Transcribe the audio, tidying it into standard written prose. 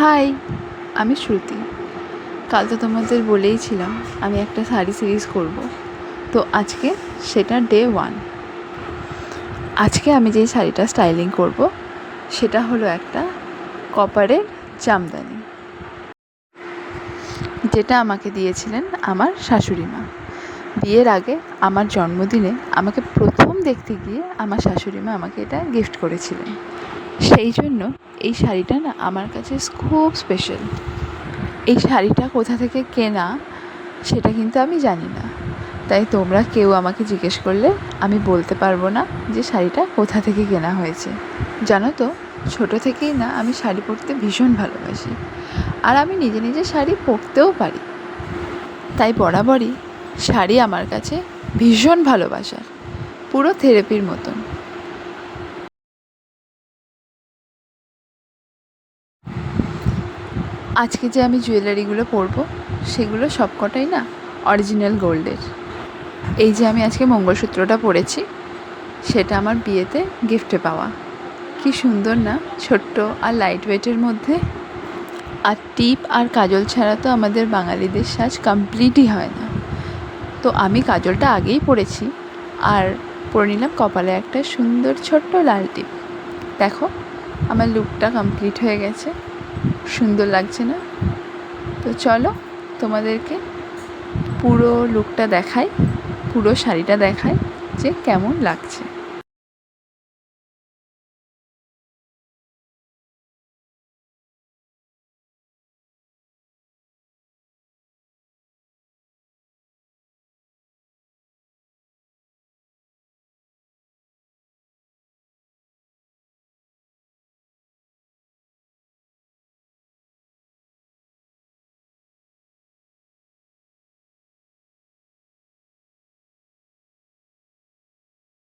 High, আমি শ্রুতি। কাল তো তোমাদের বলেইছিলাম আমি একটা শাড়ি সিরিজ করব, তো আজকে সেটা ডে 1। আজকে আমি যেই শাড়িটা স্টাইলিং করব সেটা হলো একটা কপারের জামদানি, যেটা আমাকে দিয়েছিলেন আমার শাশুড়ি মা। বিয়ের আগে আমার জন্মদিনে আমাকে প্রথম দেখতে গিয়ে আমার শাশুড়ি মা আমাকে এটা গিফট করেছিলেন। সেই জন্য এই শাড়িটা না আমার কাছে খুব স্পেশাল। এই শাড়িটা কোথা থেকে কেনা সেটা কিন্তু আমি জানি না, তাই তোমরা কেউ আমাকে জিজ্ঞেস করলে আমি বলতে পারবো না যে শাড়িটা কোথা থেকে কেনা হয়েছে। জানো তো, ছোটো থেকেই না আমি শাড়ি পরতে ভীষণ ভালোবাসি, আর আমি নিজে নিজে শাড়ি পরতেও পারি। তাই বরাবরই শাড়ি আমার কাছে ভীষণ ভালোবাসার, পুরো থেরাপির মতন। আজকে যে আমি জুয়েলারিগুলো পরবো সেগুলো সবকটাই না অরিজিনাল গোল্ডের। এই যে আমি আজকে মঙ্গলসূত্রটা পরেছি, সেটা আমার বিয়েতে গিফটে পাওয়া। কি সুন্দর না, ছোট্ট আর লাইট ওয়েটের মধ্যে। আর টিপ আর কাজল ছাড়া তো আমাদের বাঙালিদের সাজ কমপ্লিটই হয় না। তো আমি কাজলটা আগেই পরেছি, আর পরে নিলাম কপালে একটা সুন্দর ছোট্ট লাল টিপ। দেখো, আমার লুকটা কমপ্লিট হয়ে গেছে। সুন্দর লাগছে না? তো চলো তোমাদেরকে পুরো লুকটা দেখাই, পুরো শাড়িটা দেখাই যে কেমন লাগছে।